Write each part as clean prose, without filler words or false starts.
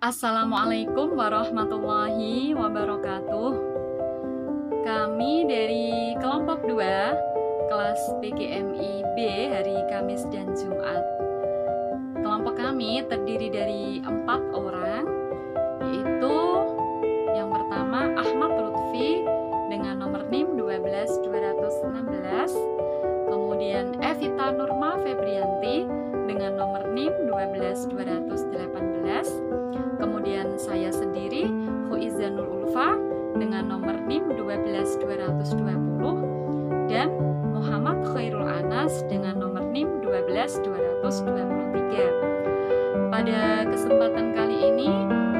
Assalamualaikum warahmatullahi wabarakatuh. Kami dari kelompok 2 kelas PGMI B hari Kamis dan Jumat. Kelompok kami terdiri dari 4 orang, yaitu yang pertama Ahmad Lutfi dengan nomor NIM 12216, kemudian Evita Nurma Febrianti dengan nomor NIM 12218, kemudian saya sendiri Huizanul Ulfa dengan nomor NIM 12220, dan Muhammad Khairul Anas dengan nomor NIM 12223. Pada kesempatan kali ini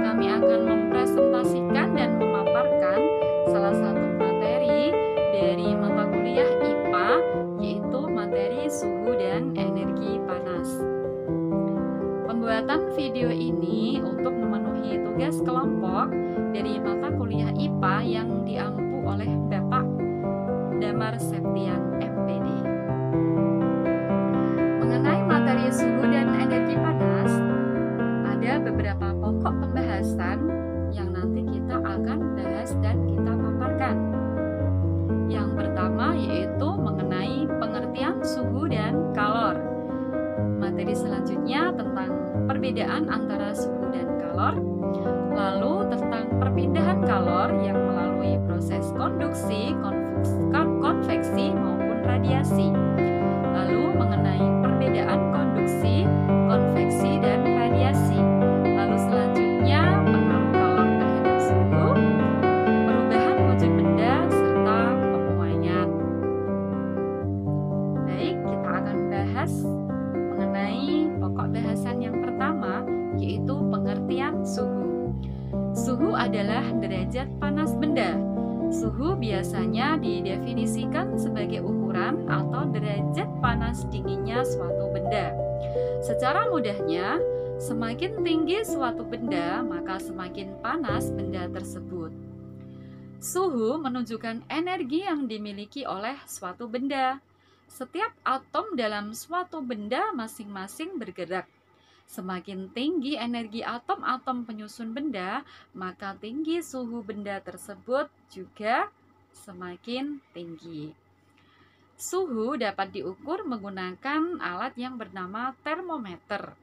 kami akan mempresentasikan dan memaparkan salah satu materi dari mata kuliah IPA, yaitu materi suhu dan energi panas. Pembuatan video ini untuk memenuhi tugas kelompok dari mata kuliah IPA yang diampu oleh Bapak Damar Septian MPD. Mengenai materi suhu dan energi panas, ada beberapa pokok pembahasan yang nanti kita akan bahas dan kita paparkan. Yang pertama yaitu mengenai pengertian suhu dan kalor. Materi selanjutnya tentang perbedaan antara suhu dan kalor, lalu tentang perpindahan kalor yang melalui proses konduksi, konveksi maupun radiasi, lalu mengenai perbedaan konduksi, konveksi, dan radiasi, lalu selanjutnya pengaruh kalor terhadap suhu, perubahan wujud benda, serta pemuaian. Baik, kita akan bahas mengenai pokok bahasan yang pertama, yaitu pengertian suhu. Suhu adalah derajat panas benda. Suhu biasanya didefinisikan sebagai ukuran atau derajat panas dinginnya suatu benda. Secara mudahnya, semakin tinggi suatu benda, maka semakin panas benda tersebut. Suhu menunjukkan energi yang dimiliki oleh suatu benda. Setiap atom dalam suatu benda masing-masing bergerak. Semakin tinggi energi atom-atom penyusun benda, maka tinggi suhu benda tersebut juga semakin tinggi. Suhu dapat diukur menggunakan alat yang bernama termometer.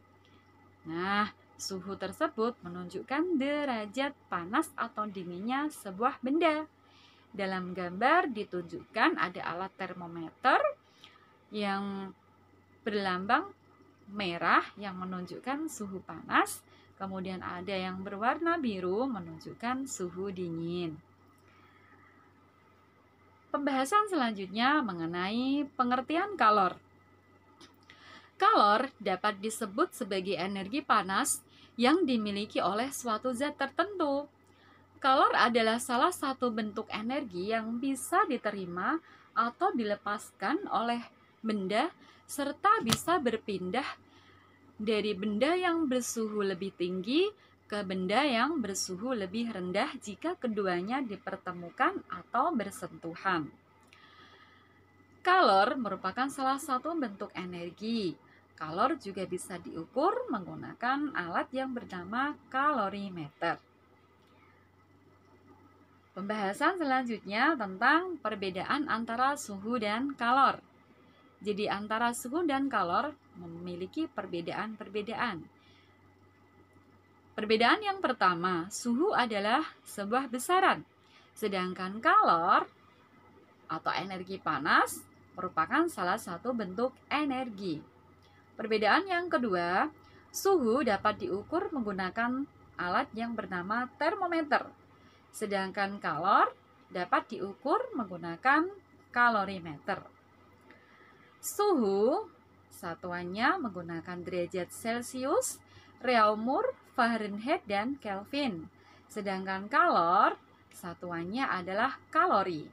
Nah, suhu tersebut menunjukkan derajat panas atau dinginnya sebuah benda. Dalam gambar ditunjukkan ada alat termometer yang berlambang merah yang menunjukkan suhu panas, kemudian ada yang berwarna biru menunjukkan suhu dingin. Pembahasan selanjutnya mengenai pengertian kalor. Kalor dapat disebut sebagai energi panas yang dimiliki oleh suatu zat tertentu. Kalor adalah salah satu bentuk energi yang bisa diterima atau dilepaskan oleh benda serta bisa berpindah dari benda yang bersuhu lebih tinggi ke benda yang bersuhu lebih rendah jika keduanya dipertemukan atau bersentuhan. Kalor merupakan salah satu bentuk energi. Kalor juga bisa diukur menggunakan alat yang bernama kalorimeter. Pembahasan selanjutnya tentang perbedaan antara suhu dan kalor. Jadi antara suhu dan kalor memiliki perbedaan-perbedaan. Perbedaan yang pertama, suhu adalah sebuah besaran, sedangkan kalor atau energi panas merupakan salah satu bentuk energi. Perbedaan yang kedua, suhu dapat diukur menggunakan alat yang bernama termometer, sedangkan kalor dapat diukur menggunakan kalorimeter. Suhu satuannya menggunakan derajat Celcius, Reaumur, Fahrenheit, dan Kelvin. Sedangkan kalor satuannya adalah kalori.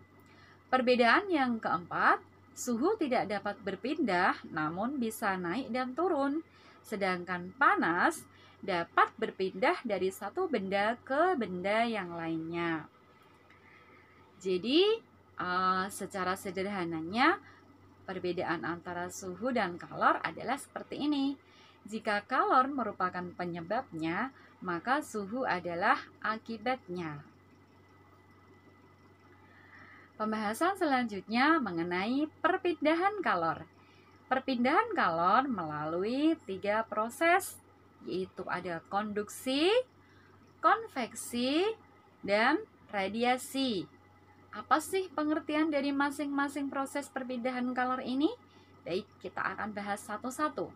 Perbedaan yang keempat, suhu tidak dapat berpindah namun bisa naik dan turun. Sedangkan panas dapat berpindah dari satu benda ke benda yang lainnya. Jadi secara sederhananya perbedaan antara suhu dan kalor adalah seperti ini. Jika kalor merupakan penyebabnya, maka suhu adalah akibatnya. Pembahasan selanjutnya mengenai perpindahan kalor. Perpindahan kalor melalui 3 proses, yaitu ada konduksi, konveksi, dan radiasi. Apa sih pengertian dari masing-masing proses perpindahan kalor ini? Baik, kita akan bahas satu-satu.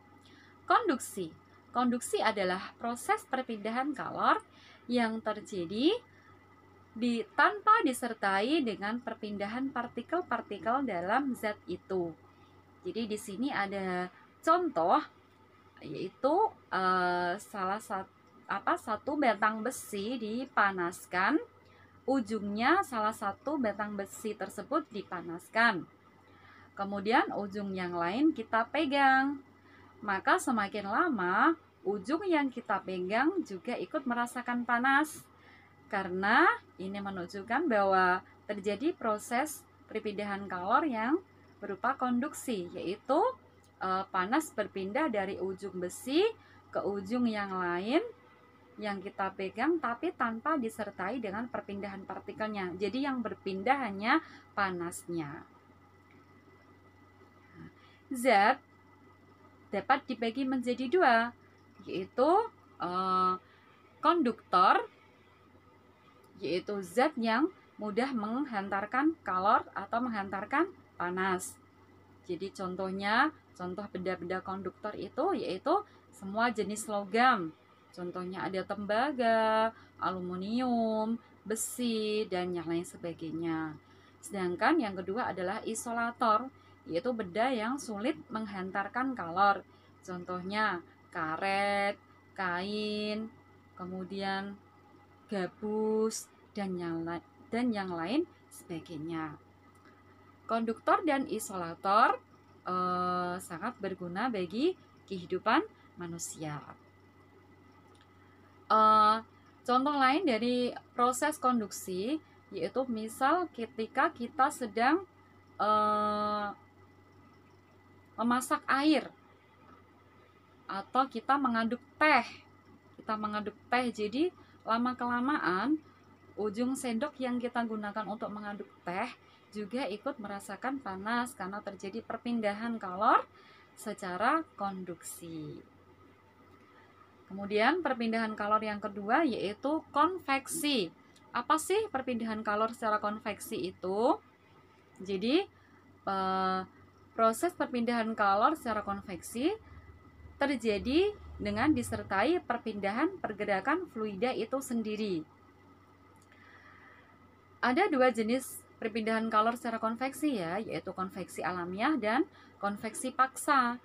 Konduksi. Konduksi adalah proses perpindahan kalor yang terjadi tanpa disertai dengan perpindahan partikel-partikel dalam zat itu. Jadi di sini ada contoh, yaitu satu batang besi dipanaskan, ujungnya salah satu batang besi tersebut dipanaskan. Kemudian ujung yang lain kita pegang. Maka semakin lama ujung yang kita pegang juga ikut merasakan panas. Karena ini menunjukkan bahwa terjadi proses perpindahan kalor yang berupa konduksi, yaitu panas berpindah dari ujung besi ke ujung yang lain yang kita pegang, tapi tanpa disertai dengan perpindahan partikelnya. Jadi yang berpindah hanya panasnya. Zat dapat dibagi menjadi 2, yaitu konduktor, yaitu zat yang mudah menghantarkan kalor atau menghantarkan panas. Jadi contoh benda-benda konduktor itu yaitu semua jenis logam. Contohnya ada tembaga, aluminium, besi, dan yang lain sebagainya. Sedangkan yang kedua adalah isolator, yaitu benda yang sulit menghantarkan kalor. Contohnya karet, kain, kemudian gabus, dan yang lain sebagainya. Konduktor dan isolator sangat berguna bagi kehidupan manusia. Contoh lain dari proses konduksi yaitu misal ketika kita sedang memasak air atau kita mengaduk teh. Jadi lama-kelamaan ujung sendok yang kita gunakan untuk mengaduk teh juga ikut merasakan panas karena terjadi perpindahan kalor secara konduksi. Kemudian perpindahan kalor yang kedua yaitu konveksi. Apa sih perpindahan kalor secara konveksi itu? Jadi proses perpindahan kalor secara konveksi terjadi dengan disertai perpindahan pergerakan fluida itu sendiri. Ada 2 jenis perpindahan kalor secara konveksi ya, yaitu konveksi alamiah dan konveksi paksa.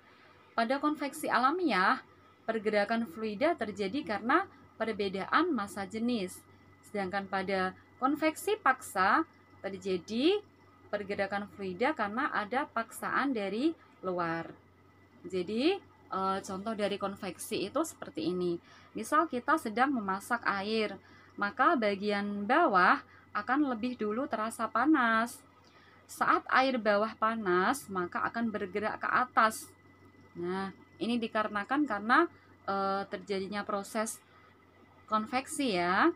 Pada konveksi alamiah, pergerakan fluida terjadi karena perbedaan massa jenis. Sedangkan pada konveksi paksa terjadi pergerakan fluida karena ada paksaan dari luar. Jadi contoh dari konveksi itu seperti ini. Misal kita sedang memasak air, maka bagian bawah akan lebih dulu terasa panas. Saat air bawah panas, maka akan bergerak ke atas. Nah, ini dikarenakan karena terjadinya proses konveksi ya.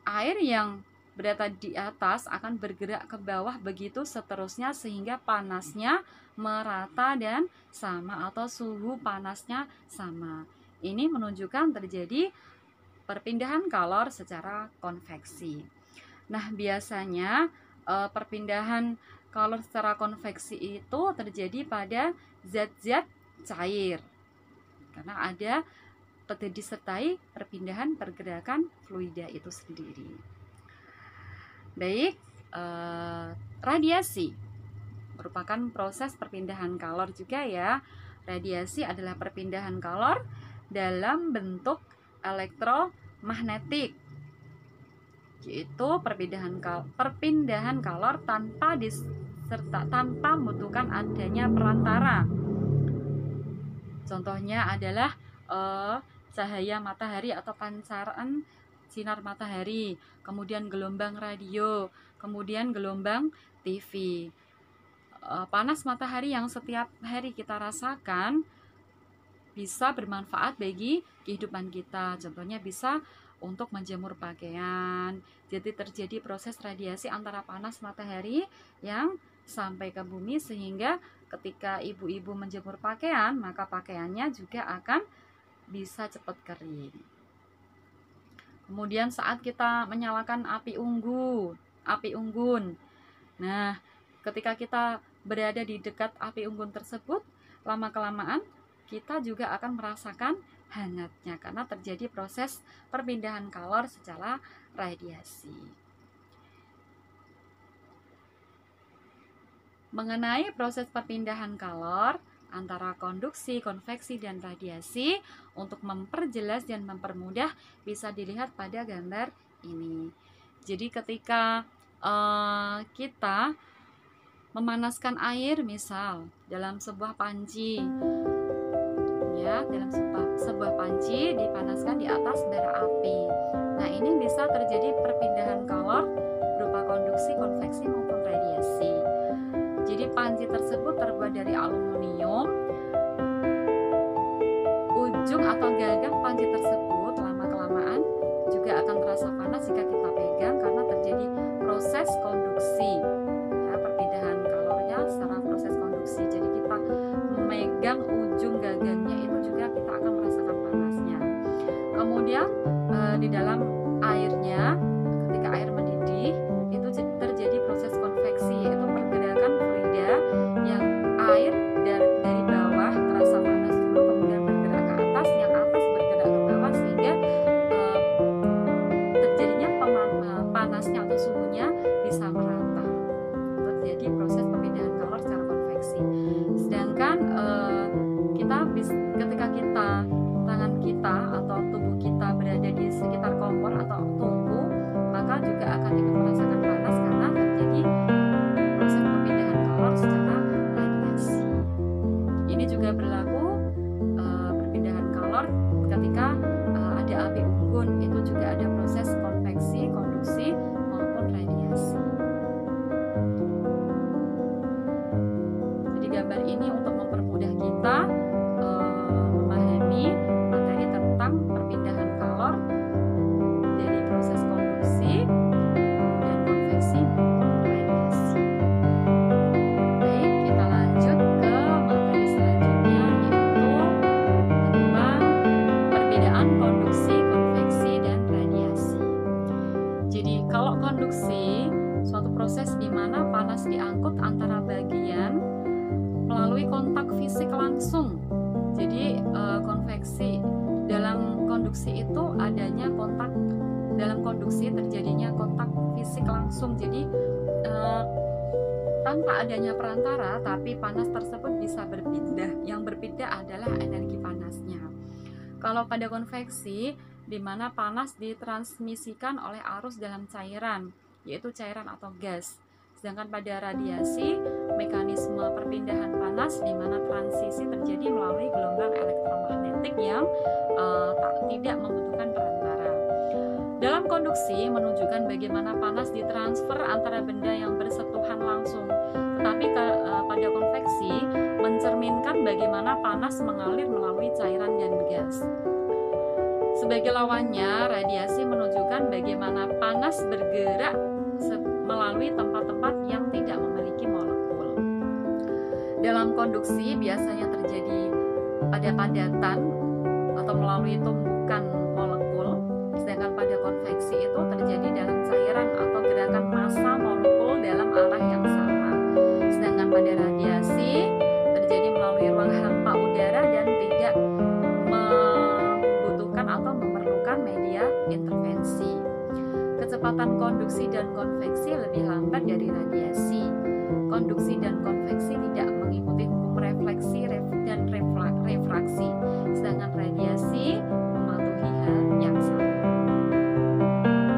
Air yang berada di atas akan bergerak ke bawah, begitu seterusnya sehingga panasnya merata dan sama atau suhu panasnya sama. Ini menunjukkan terjadi perpindahan kalor secara konveksi. Nah, biasanya perpindahan kalor secara konveksi itu terjadi pada zat-zat cair karena ada disertai perpindahan pergerakan fluida itu sendiri. Baik, radiasi merupakan proses perpindahan kalor juga ya. Radiasi adalah perpindahan kalor dalam bentuk elektromagnetik, yaitu perpindahan kalor tanpa membutuhkan adanya perantara. Contohnya adalah cahaya matahari atau pancaran sinar matahari, kemudian gelombang radio, kemudian gelombang TV. Panas matahari yang setiap hari kita rasakan bisa bermanfaat bagi kehidupan kita. Contohnya bisa untuk menjemur pakaian. Jadi terjadi proses radiasi antara panas matahari yang sampai ke bumi, sehingga ketika ibu-ibu menjemur pakaian, maka pakaiannya juga akan bisa cepat kering. Kemudian saat kita menyalakan api unggun. Nah, ketika kita berada di dekat api unggun tersebut, lama-kelamaan kita juga akan merasakan hangatnya karena terjadi proses perpindahan kalor secara radiasi. Mengenai proses perpindahan kalor antara konduksi, konveksi, dan radiasi, untuk memperjelas dan mempermudah bisa dilihat pada gambar ini. Jadi ketika kita memanaskan air, misal dalam sebuah panci, ya, dalam sebuah panci dipanaskan di atas bara api. Nah, ini bisa terjadi perpindahan kalor berupa konduksi, konveksi, maupun radiasi. Jadi panci tersebut terbuat dari aluminium. Ujung atau gagang panci tersebut lama-kelamaan juga akan terasa panas jika kita pegang karena terjadi proses konduksi. Ya, perpindahan kalornya secara proses konduksi. Jadi kita memegang ujung gagangnya itu juga kita akan merasakan panasnya. Kemudian di dalam airnya, ketika air mendidih, itu terjadi proses konveksi, yaitu pergerakan fluida yang air dari bawah terasa panas dulu, kemudian bergerak ke atas, yang atas bergerak ke bawah, sehingga terjadinya panasnya atau suhunya bisa merata. Terjadi proses perpindahan kalor secara konveksi. Sedangkan ketika tangan kita atau tubuh kita berada di sekitar kompor atau tungku, maka juga akan ikut merasakan panas karena terjadi proses perpindahan kalor secara radiasi. Ini juga berlaku perpindahan kalor ketika ada api unggun, itu juga ada proses konveksi, konduksi, maupun radiasi. Jadi gambar ini untuk mempermudah kita memahami materi tentang perpindahan kalor dari proses konduksi, kemudian konveksi, maupun radiasi. Baik, kita lanjut ke materi selanjutnya, yaitu tentang perbedaan konduksi, konveksi, dan radiasi. Jadi kalau konduksi, suatu proses di mana panas diangkut antara bagian melalui kontak fisik langsung. Jadi konveksi, dalam konduksi itu adanya kontak, dalam konduksi terjadinya kontak fisik langsung. Jadi tanpa adanya perantara, tapi panas tersebut bisa berpindah. Yang berpindah adalah energi panasnya. Kalau pada konveksi, di mana panas ditransmisikan oleh arus dalam cairan, yaitu cairan atau gas. Sedangkan pada radiasi, mekanisme perpindahan panas di mana transisi terjadi melalui gelombang elektromagnetik yang tidak membutuhkan perantara. Dalam konduksi menunjukkan bagaimana panas ditransfer antara benda yang bersentuhan langsung, tetapi pada konveksi mencerminkan bagaimana panas mengalir melalui cairan dan gas. Sebagai lawannya, radiasi menunjukkan bagaimana panas bergerak melalui tempat-tempat yang tidak memiliki molekul. Dalam konduksi biasanya terjadi pada padatan atau melalui tumpukan molekul, sedangkan pada konveksi itu terjadi dalam cairan atau gerakan massa molekul dalam arah yang sama. Sedangkan pada radiasi terjadi melalui ruang hampa udara dan tidak membutuhkan atau memerlukan media intervensi. Kecepatan konduksi dan konveksi lebih lambat dari radiasi. Konduksi dan konveksi tidak mengikuti hukum refleksi dan refraksi, sedangkan radiasi mematuhi hal yang sama.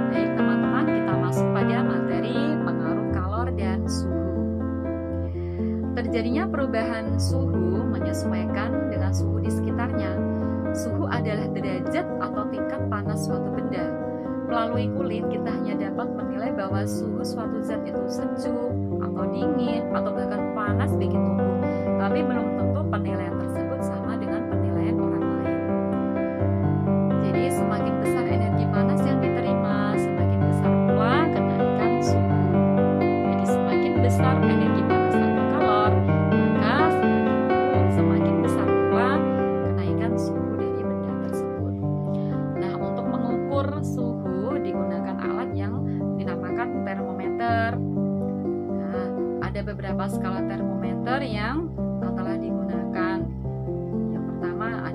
Baik teman-teman, kita masuk pada materi pengaruh kalor dan suhu. Terjadinya perubahan suhu menyesuaikan dengan suhu di sekitarnya. Suhu adalah derajat atau tingkat panas suatu benda. Melalui kulit, kita hanya dapat menilai bahwa suhu suatu zat itu sejuk, atau dingin, atau bahkan panas bagi tubuh. Tapi belum tentu penilaian tersebut sama dengan penilaian orang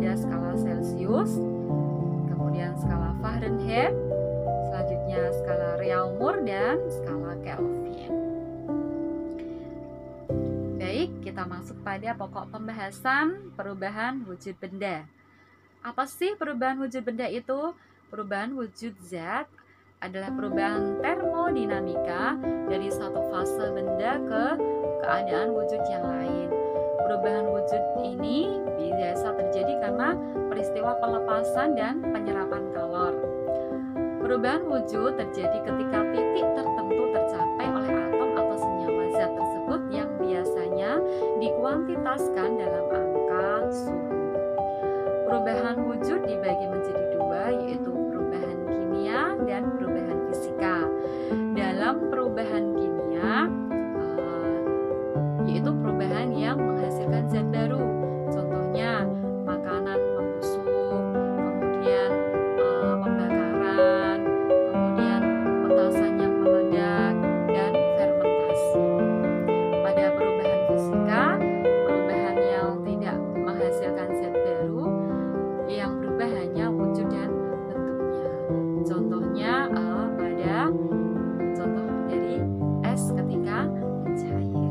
ada skala Celcius, kemudian skala Fahrenheit, selanjutnya skala Reaumur dan skala Kelvin. Baik, kita masuk pada pokok pembahasan perubahan wujud benda. Apa sih perubahan wujud benda itu? Perubahan wujud zat adalah perubahan termodinamika dari satu fase benda ke keadaan wujud yang lain. Perubahan wujud ini biasa terjadi karena peristiwa pelepasan dan penyerapan kalor. Perubahan wujud terjadi ketika titik tertentu tercapai oleh atom atau senyawa zat tersebut yang biasanya dikuantitaskan dalam angka suhu. Perubahan wujud dibagi menjadi dua, yaitu perubahan kimia dan perubahan fisika. Dalam perubahan kimia, yaitu perubahan yang menghasilkan zat baru. Contohnya makanan membusuk, kemudian pembakaran, kemudian petasan yang meledak, dan fermentasi. Pada perubahan fisika, perubahan yang tidak menghasilkan zat baru, yang berubah hanya wujud dan bentuknya. Contohnya pada contoh dari es ketika mencair.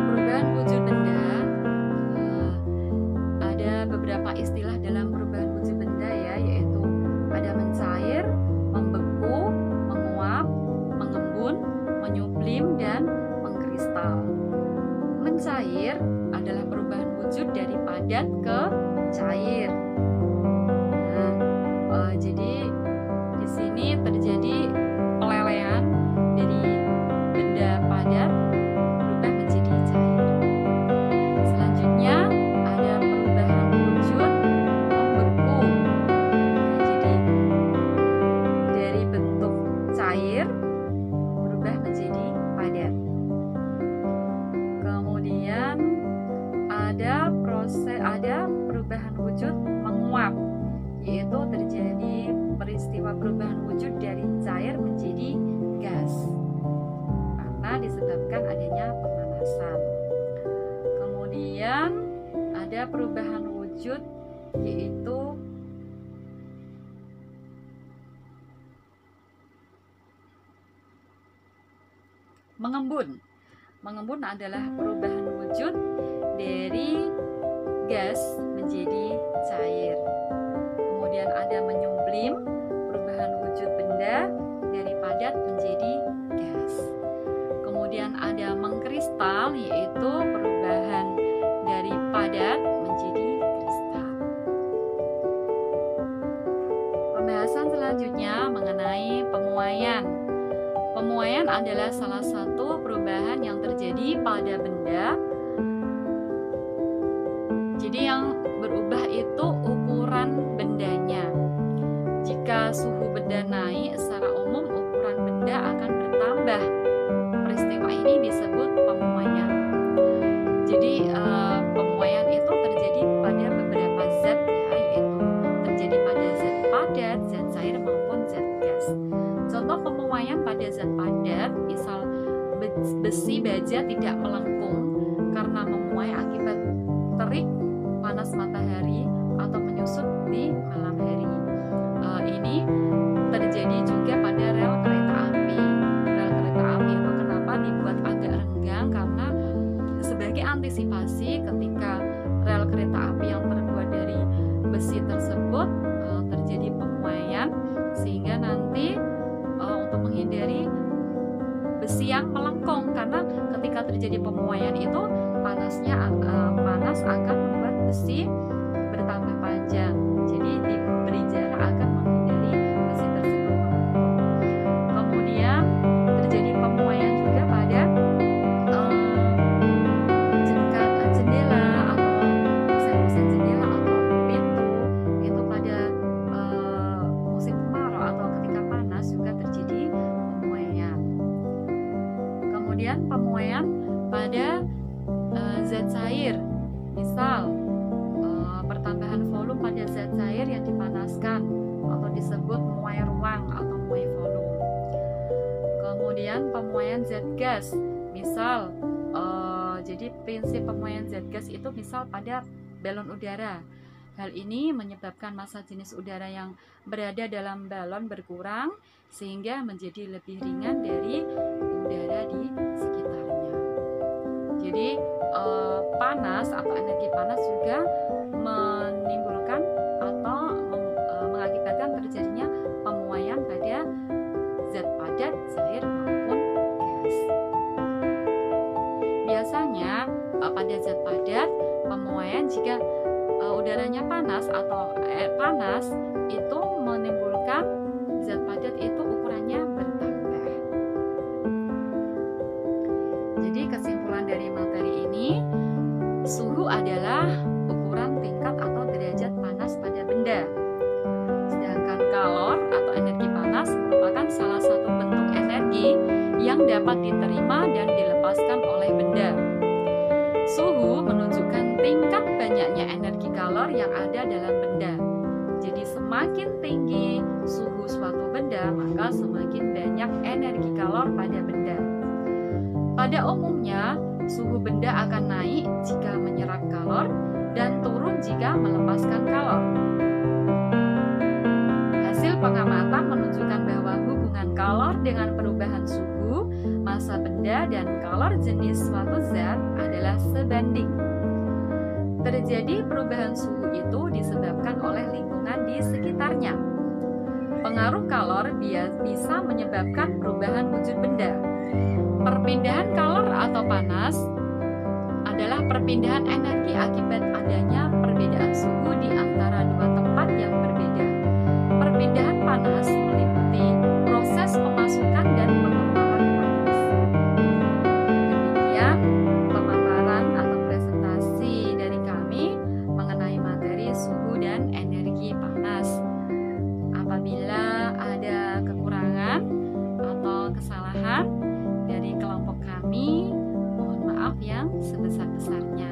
Perubahan wujud benda, ada beberapa istilah dalam perubahan wujud benda ya, yaitu ada mencair, membeku, menguap, mengembun, menyublim, dan mengkristal. Mencair adalah perubahan wujud dari padat ke cair. Jadi di sini terjadi pelelehan dari benda padat berubah menjadi cair. Selanjutnya ada perubahan wujud membeku. Jadi dari bentuk cair berubah menjadi padat. Kemudian ada perubahan wujud menguap, yaitu terjadi peristiwa perubahan wujud dari cair menjadi gas karena disebabkan adanya pemanasan. Kemudian ada perubahan wujud yaitu mengembun. Mengembun adalah perubahan wujud dari gas menjadi cair. Kemudian ada menyublim, perubahan wujud benda dari padat menjadi gas. Kemudian ada mengkristal, yaitu perubahan dari padat menjadi kristal. Pembahasan selanjutnya mengenai pemuaian. Pemuaian adalah salah satu perubahan yang terjadi pada benda. Jadi yang berubah itu ukuran bendanya. Jika suhu benda naik, secara umum ukuran benda akan bertambah. Peristiwa ini disebut pemuaian. Jadi pemuaian itu terjadi pada beberapa zat ya, yaitu terjadi pada zat padat, zat cair maupun zat gas. Contoh pemuaian pada zat padat, misal besi baja tidak melengkung karena memuai akibat terik panas matahari atau menyusut di malam hari. Ini terjadi juga pada rel kereta api. Rel kereta api itu kenapa dibuat agak renggang? Karena sebagai antisipasi ketika rel kereta api yang terbuat dari besi tersebut terjadi pemuaian, sehingga nanti untuk menghindari besi yang melengkung, karena ketika terjadi pemuaian itu panas akan membuat besi bertambah panjang. Jadi diberi jarak akan menghindari besi tersebut melengkung. Kemudian terjadi pemuaian juga pada jendela atau mesin jendela atau pintu, itu pada musim kemarau atau ketika panas juga terjadi pemuaian. Kemudian pemuaian pada zat cair, misal pertambahan volume pada zat cair yang dipanaskan atau disebut muai ruang atau muai volume. Kemudian pemuaian zat gas, Misal, jadi prinsip pemuaian zat gas itu misal pada balon udara. Hal ini menyebabkan massa jenis udara yang berada dalam balon berkurang sehingga menjadi lebih ringan dari udara di sekitarnya. Jadi panas atau energi panas juga menimbulkan atau mengakibatkan terjadinya pemuaian pada zat padat, cair maupun gas. Biasanya pada zat padat pemuaian jika udaranya panas atau air panas itu menimbulkan zat padat itu ukurannya bertambah. Jadi kesimpulan dari materi ini, suhu adalah ukuran tingkat atau derajat panas pada benda. Sedangkan kalor atau energi panas merupakan salah satu bentuk energi yang dapat diterima dan dilepaskan oleh benda. Suhu menunjukkan tingkat banyaknya energi kalor yang ada dalam benda. Jadi semakin tinggi suhu suatu benda, maka semakin banyak energi kalor pada benda. Pada umumnya, suhu benda akan naik jika menyerap kalor dan turun jika melepaskan kalor. Hasil pengamatan menunjukkan bahwa hubungan kalor dengan perubahan suhu, massa benda, dan kalor jenis suatu zat adalah sebanding. Terjadi perubahan suhu itu disebabkan oleh lingkungan di sekitarnya. Pengaruh kalor bisa menyebabkan perubahan wujud benda. Perpindahan kalor atau panas adalah perpindahan energi akibat adanya perbedaan suhu di antara dua tempat yang berbeda. Perpindahan panas meliputi proses pemasukan dan pengeluaran panas. Demikian pemaparan atau presentasi dari kami mengenai materi suhu dan energi panas. Apabila ada kekurangan atau kesalahan dari kelompok kami, mohon maaf yang sebesar-besarnya.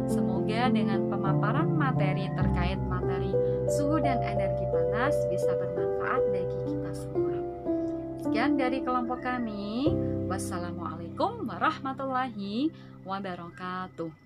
Semoga dengan pemaparan materi terkait materi suhu dan energi panas bisa bermanfaat bagi kita semua. Sekian dari kelompok kami. Wassalamualaikum warahmatullahi wabarakatuh.